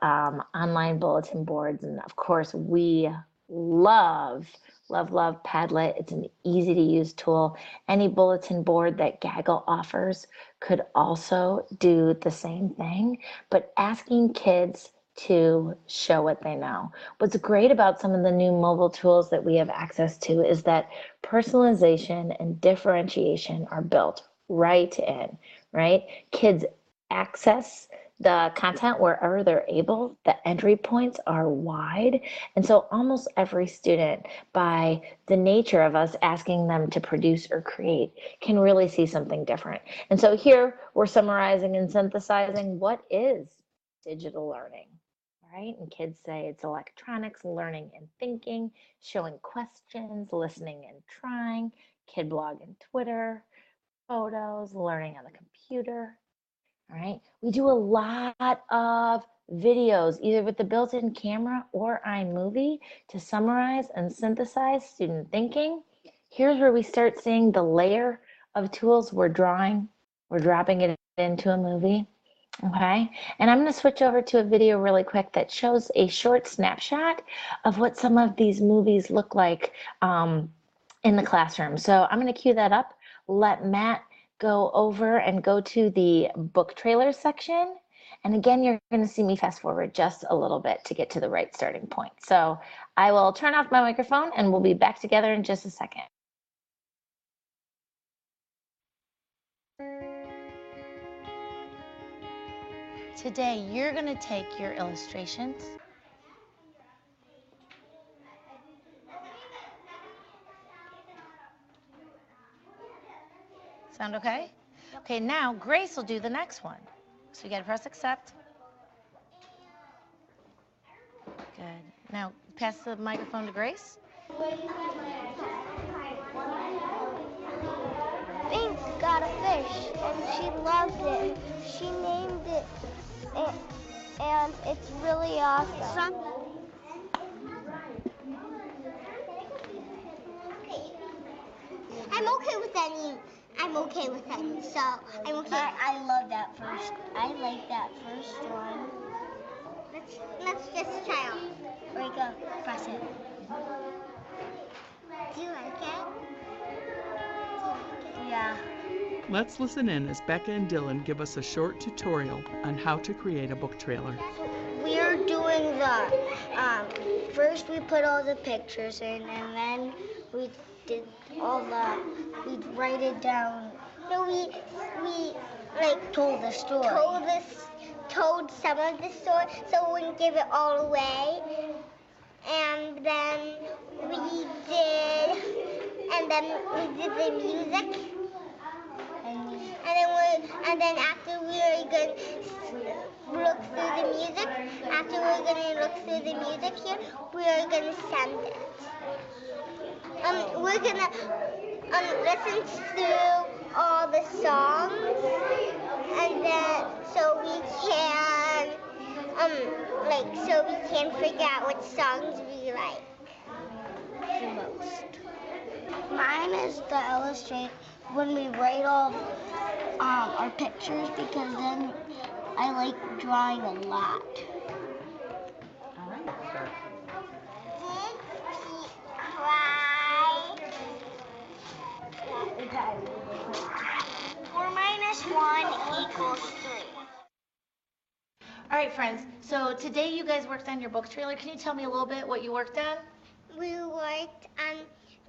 online bulletin boards. And of course, we love Padlet. It's an easy to use tool. Any bulletin board that Gaggle offers could also do the same thing, but asking kids to show what they know. What's great about some of the new mobile tools that we have access to is that personalization and differentiation are built right in, right? Kids access the content wherever they're able. The entry points are wide. And so almost every student, by the nature of us asking them to produce or create, can really see something different. And so here we're summarizing and synthesizing what is digital learning, right? And kids say it's electronics, learning and thinking, showing questions, listening and trying, kid blog and Twitter, photos, learning on the computer. All right. We do a lot of videos, either with the built-in camera or iMovie, to summarize and synthesize student thinking. Here's where we start seeing the layer of tools we're dropping it into a movie. Okay. And I'm going to switch over to a video really quick that shows a short snapshot of what some of these movies look like in the classroom. So I'm going to cue that up. Let Matt go over and go to the book trailer section. And again, you're going to see me fast forward just a little bit to get to the right starting point. So I will turn off my microphone and we'll be back together in just a second. Today, you're going to take your illustrations Sound okay? Okay, now Grace will do the next one. So you got to press accept. Good. Now pass the microphone to Grace. Pink got a fish and she loved it. She named it and it's really awesome. I'm okay with any. So I'm okay. I love that first. I like that first one. Let's just try out. There you go. Press it. Do you like it? Yeah. Let's listen in as Becca and Dylan give us a short tutorial on how to create a book trailer. We're doing the, first we put all the pictures in and then we did we'd write it down. No, we like told the story. Told some of the story, so we wouldn't give it all away. and then we did the music. And then after we were going to look through the music, after we were going to look through the music here, we are going to send it. We're going to listen through all the songs, and then so we can figure out what songs we like the most. Mine is to illustrate when we write all our pictures, because then I like drawing a lot. All right. Did Pete cry? 4 minus 1 equals 3. All right, friends. So today you guys worked on your book trailer. Can you tell me a little bit what you worked on? We worked on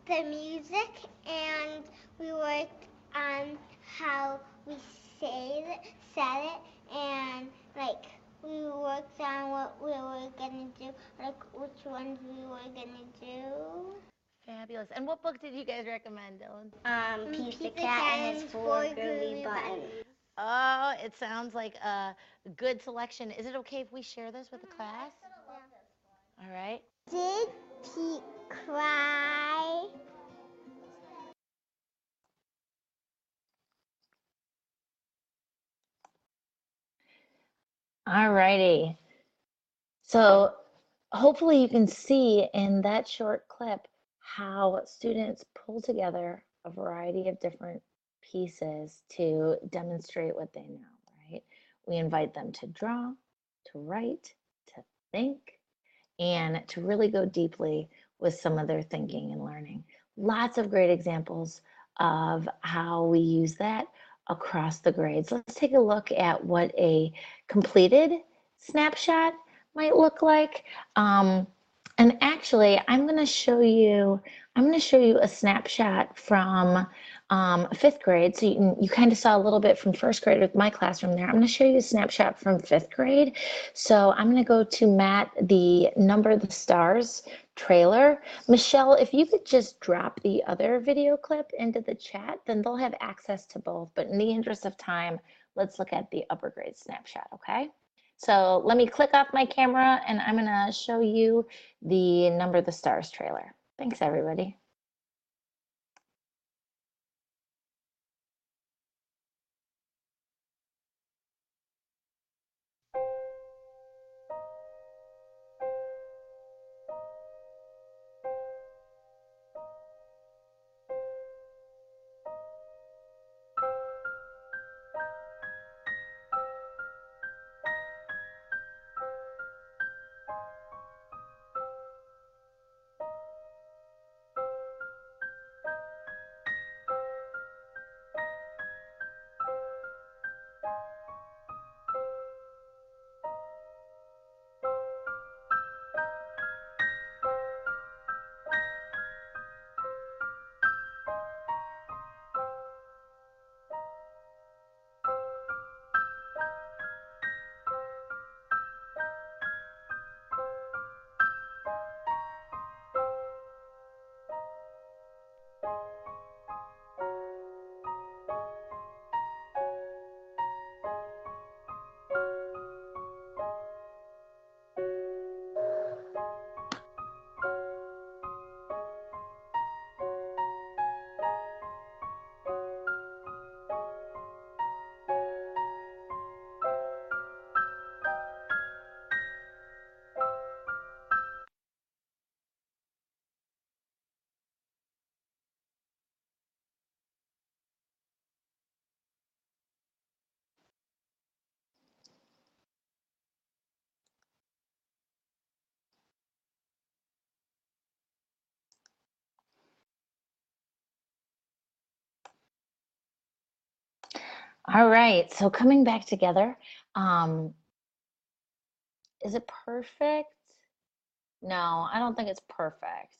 the music, and we worked on how we said it, and like we worked on what we were gonna do, like which ones we were gonna do. Fabulous. And what book did you guys recommend, Dylan? Pete the Cat and his 4 groovy buttons. Oh, it sounds like a good selection. Is it okay if we share this with the class? All right. Did Pete cry? All righty. So hopefully you can see in that short clip how students pull together a variety of different pieces to demonstrate what they know, right? We invite them to draw, to write, to think, and to really go deeply with some of their thinking and learning. Lots of great examples of how we use that across the grades. Let's take a look at what a completed snapshot might look like. And actually, I'm going to show you a snapshot from 5th grade. So you kind of saw a little bit from 1st grade with my classroom there. I'm going to show you a snapshot from 5th grade. So I'm going to go to Matt, the Number the Stars trailer. Michelle, if you could just drop the other video clip into the chat, then they'll have access to both. But in the interest of time, let's look at the upper grade snapshot, okay? So let me click off my camera and I'm gonna show you the Number the Stars trailer. Thanks, everybody. All right, so coming back together, is it perfect? No, I don't think it's perfect,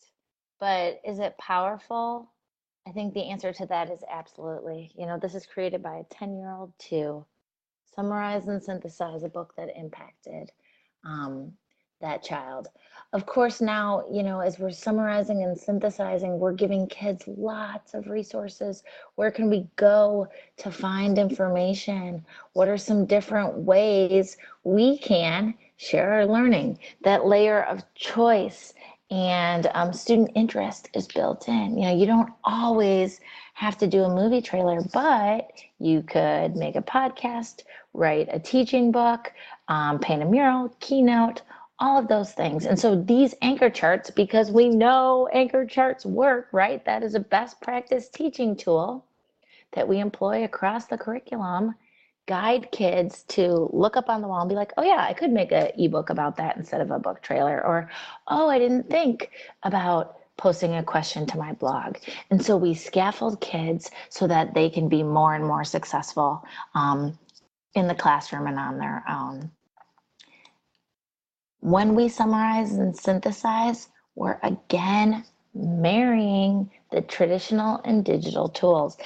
but is it powerful? I think the answer to that is absolutely. You know, this is created by a 10-year-old to summarize and synthesize a book that impacted that child. Of course, now, as we're summarizing and synthesizing, we're giving kids lots of resources. Where can we go to find information? What are some different ways we can share our learning? That layer of choice and student interest is built in. You don't always have to do a movie trailer, but you could make a podcast, write a teaching book, paint a mural, keynote, all of those things. And so these anchor charts, because we know anchor charts work, right? That is a best practice teaching tool that we employ across the curriculum, guide kids to look up on the wall and be like, oh yeah, I could make an ebook about that instead of a book trailer. Or, oh, I didn't think about posting a question to my blog. And so we scaffold kids so that they can be more and more successful in the classroom and on their own. When we summarize and synthesize, we're again marrying the traditional and digital tools.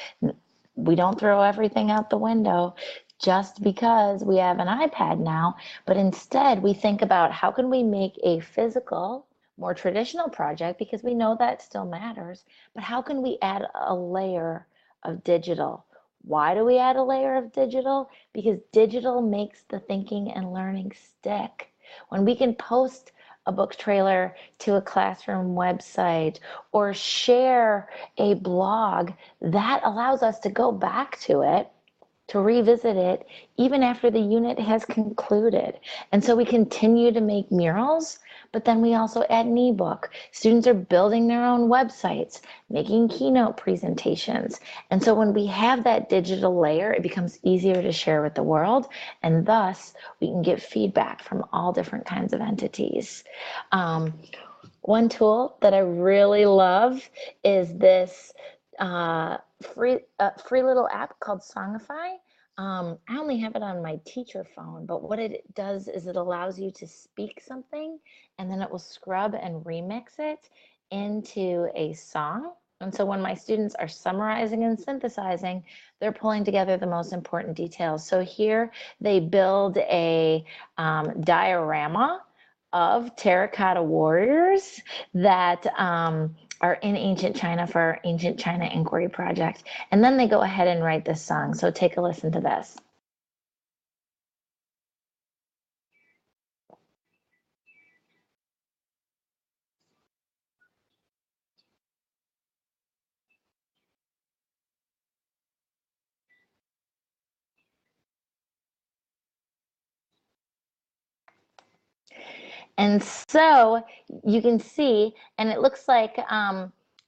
We don't throw everything out the window just because we have an iPad now, but instead we think about how can we make a physical, more traditional project, because we know that still matters, but how can we add a layer of digital? Why do we add a layer of digital? Because digital makes the thinking and learning stick. When we can post a book trailer to a classroom website or share a blog, that allows us to go back to it, to revisit it, even after the unit has concluded. And so we continue to make murals, but then we also add an ebook. Students are building their own websites, making keynote presentations. And so when we have that digital layer, it becomes easier to share with the world, and thus we can get feedback from all different kinds of entities. One tool that I really love is this free little app called Songify. I only have it on my teacher phone, but what it does is it allows you to speak something and then it will scrub and remix it into a song. And so when my students are summarizing and synthesizing, they're pulling together the most important details. So here they build a diorama of terracotta warriors that are in ancient China for our Ancient China Inquiry Project. And then they go ahead and write this song. So take a listen to this. And so you can see, and it looks like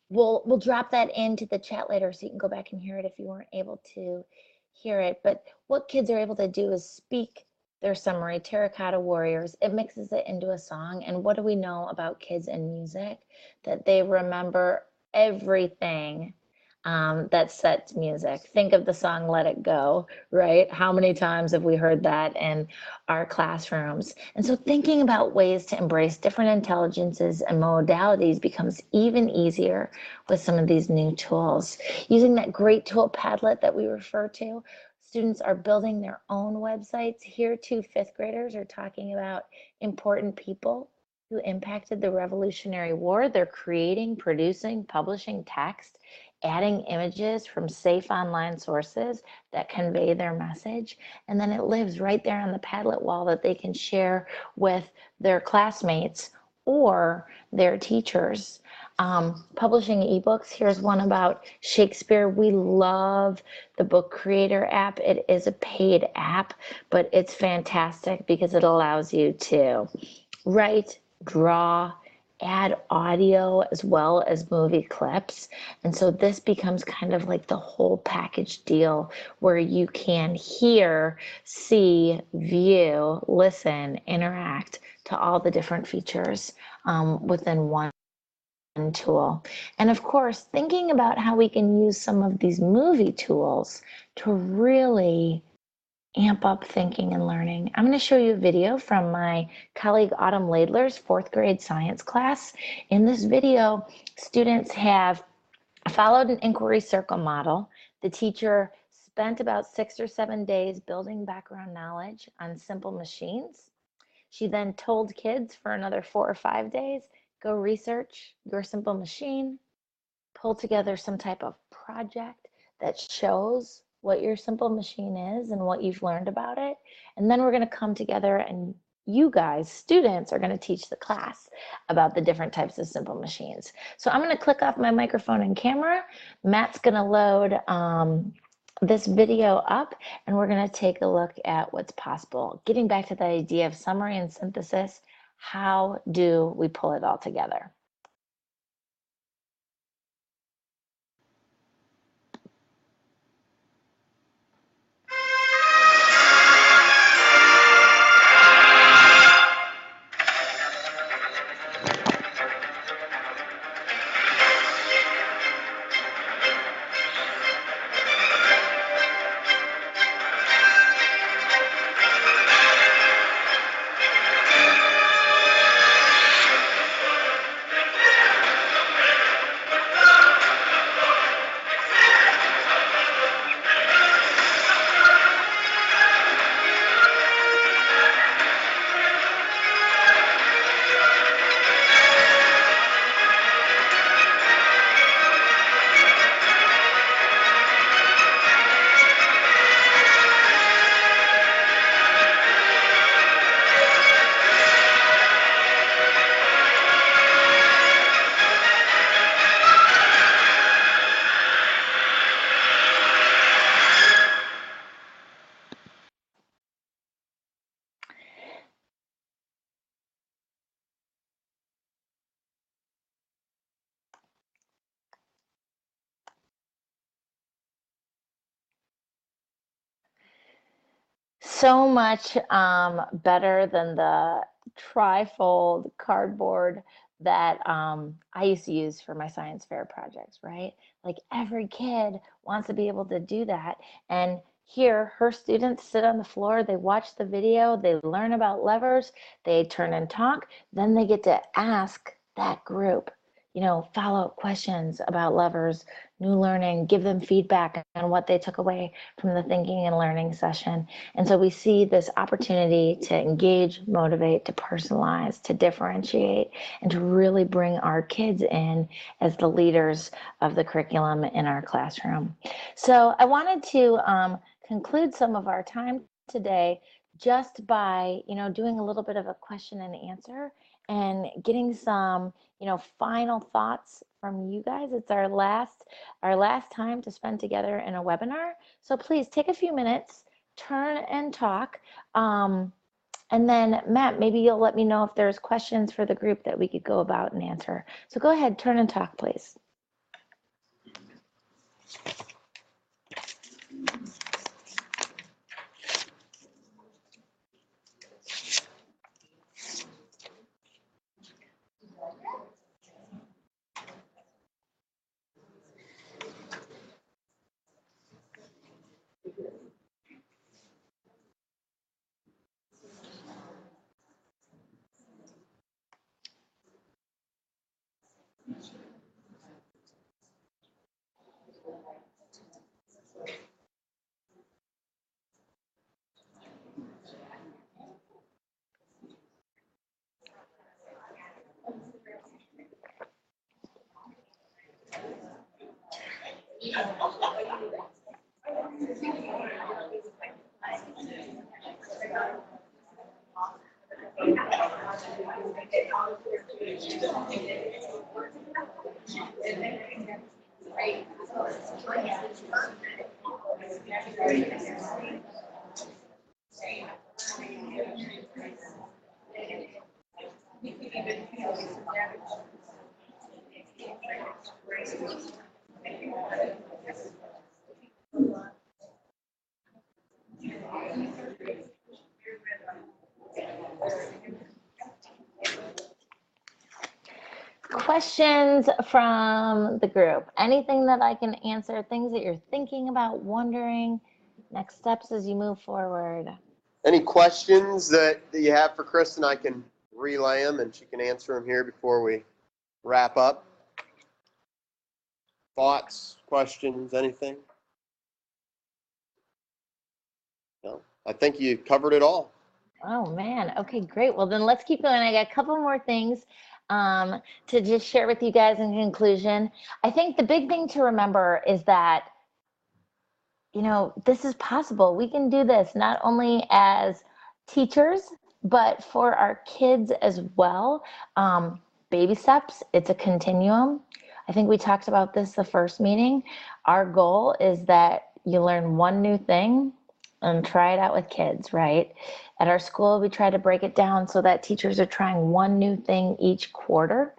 we'll drop that into the chat later so you can go back and hear it if you weren't able to hear it. But what kids are able to do is speak their summary, Terracotta Warriors. It mixes it into a song. And what do we know about kids and music? That they remember everything that sets music. Think of the song Let It Go, right? How many times have we heard that in our classrooms? And so thinking about ways to embrace different intelligences and modalities becomes even easier with some of these new tools. Using that great tool Padlet that we refer to, students are building their own websites. Here, 2 fifth graders are talking about important people who impacted the Revolutionary War. They're creating, producing, publishing text, adding images from safe online sources that convey their message. And then it lives right there on the Padlet wall that they can share with their classmates or their teachers. Publishing ebooks, here's one about Shakespeare. We love the Book Creator app. It is a paid app, but it's fantastic because it allows you to write, draw, add audio as well as movie clips. And so this becomes kind of like the whole package deal where you can hear, see, view, listen, interact to all the different features within one tool. And of course, thinking about how we can use some of these movie tools to really amp up thinking and learning. I'm going to show you a video from my colleague Autumn Laidler's 4th grade science class. In this video, students have followed an inquiry circle model. The teacher spent about 6 or 7 days building background knowledge on simple machines. She then told kids for another 4 or 5 days, go research your simple machine, pull together some type of project that shows what your simple machine is and what you've learned about it. And then we're going to come together and you guys, students, are going to teach the class about the different types of simple machines. So I'm going to click off my microphone and camera. Matt's going to load this video up, and we're going to take a look at what's possible. Getting back to the idea of summary and synthesis, how do we pull it all together? So much better than the trifold cardboard that I used to use for my science fair projects, right? Like every kid wants to be able to do that. And here, her students sit on the floor, they watch the video, they learn about levers, they turn and talk, then they get to ask that group, you know, follow-up questions about levers, new learning, give them feedback on what they took away from the thinking and learning session. And so we see this opportunity to engage, motivate, to personalize, to differentiate, and to really bring our kids in as the leaders of the curriculum in our classroom. So I wanted to conclude some of our time today just by, you know, doing a little bit of a question and answer and getting some, you know, final thoughts from you guys. It's our last time to spend together in a webinar. So please take a few minutes, turn and talk. And then Matt, maybe you'll let me know if there's questions for the group that we could go about and answer. So go ahead, turn and talk, please. Questions from the group? Anything that I can answer, things that you're thinking about, wondering, next steps as you move forward? Any questions that you have for Kristen? I can relay them and she can answer them here before we wrap up. Thoughts, questions, anything? No, I think you covered it all. Oh man. Okay, great. Well, then let's keep going. I got a couple more things to just share with you guys in conclusion. I think the big thing to remember is that, you know, this is possible. We can do this not only as teachers, but for our kids as well. Baby steps, it's a continuum. I think we talked about this the first meeting. Our goal is that you learn one new thing and try it out with kids, right? At our school, we try to break it down so that teachers are trying one new thing each quarter.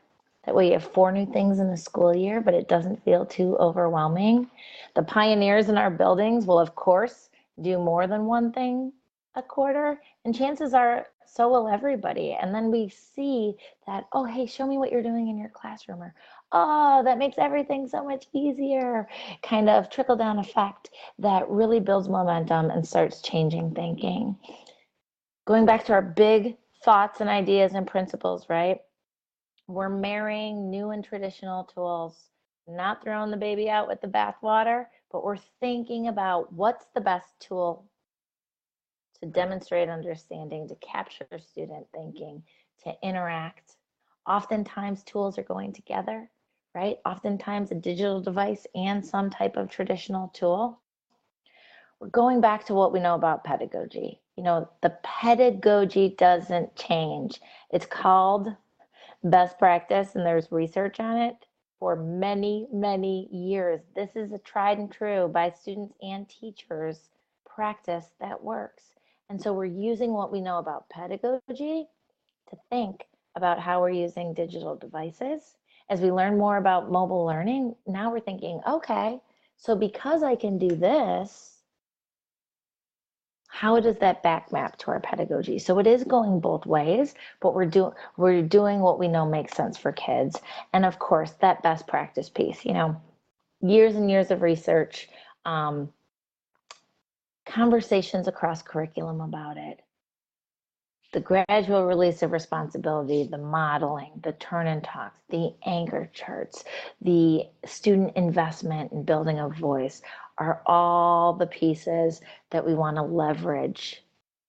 That way you have 4 new things in the school year, but it doesn't feel too overwhelming. The pioneers in our buildings will, of course, do more than one thing a quarter, and chances are so will everybody. And then we see that, oh, hey, show me what you're doing in your classroom, or oh, that makes everything so much easier. Kind of trickle down effect that really builds momentum and starts changing thinking. Going back to our big thoughts and ideas and principles, right? We're marrying new and traditional tools, not throwing the baby out with the bathwater, but we're thinking about what's the best tool to demonstrate understanding, to capture student thinking, to interact. Oftentimes, tools are going together, right? Oftentimes, a digital device and some type of traditional tool. We're going back to what we know about pedagogy. You know, the pedagogy doesn't change. It's called best practice, and there's research on it for many, many years. This is a tried and true by students and teachers practice that works. And so we're using what we know about pedagogy to think about how we're using digital devices. As we learn more about mobile learning, now we're thinking, okay, so because I can do this, how does that back map to our pedagogy? So it is going both ways, but we're doing what we know makes sense for kids. And of course, that best practice piece, you know, years and years of research, conversations across curriculum about it, the gradual release of responsibility, the modeling, the turn and talks, the anchor charts, the student investment in building a voice are all the pieces that we want to leverage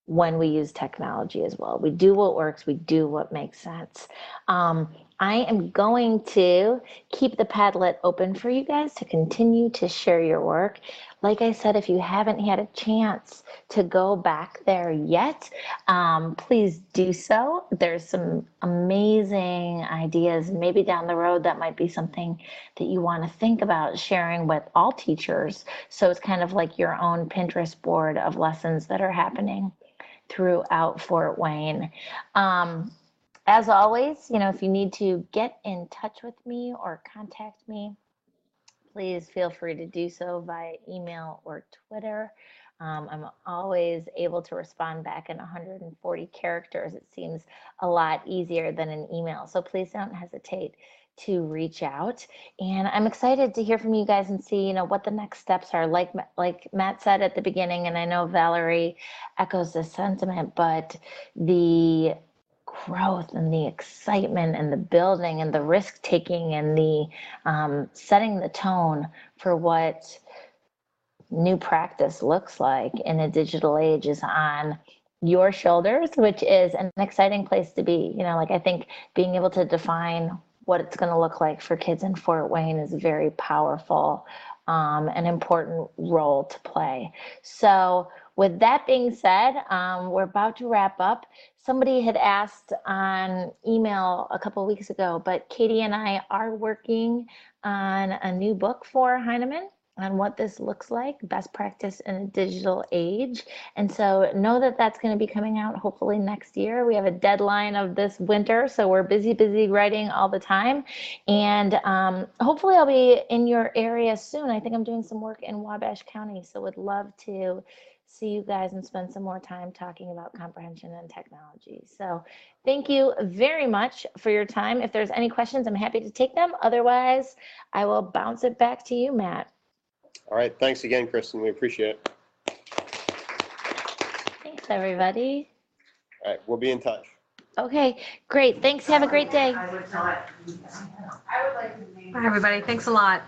when we use technology as well. We do what works, we do what makes sense. I am going to keep the Padlet open for you guys to continue to share your work. Like I said, if you haven't had a chance to go back there yet, please do so. There's some amazing ideas. Maybe down the road, that might be something that you want to think about sharing with all teachers. So it's kind of like your own Pinterest board of lessons that are happening throughout Fort Wayne. As always, you know, if you need to get in touch with me or contact me, please feel free to do so via email or Twitter. I'm always able to respond back in 140 characters. It seems a lot easier than an email. So please don't hesitate to reach out. And I'm excited to hear from you guys and see, you know, what the next steps are. Like Matt said at the beginning, and I know Valerie echoes this sentiment, but the growth and the excitement and the building and the risk taking and the setting the tone for what new practice looks like in a digital age is on your shoulders, which is an exciting place to be. You know, like I think being able to define what it's going to look like for kids in Fort Wayne is very powerful, an important role to play. So with that being said, we're about to wrap up. Somebody had asked on email a couple of weeks ago, but Katie and I are working on a new book for Heinemann on what this looks like, best practice in a digital age. And so know that that's going to be coming out hopefully next year. We have a deadline of this winter, so we're busy writing all the time. And hopefully I'll be in your area soon. I think I'm doing some work in Wabash County, so would love to see you guys and spend some more time talking about comprehension and technology. So thank you very much for your time. If there's any questions, I'm happy to take them. Otherwise, I will bounce it back to you, Matt. All right. Thanks again, Kristen. We appreciate it. Thanks, everybody. All right. We'll be in touch. Okay, great. Thanks. Have a great day. Bye, everybody. Thanks a lot.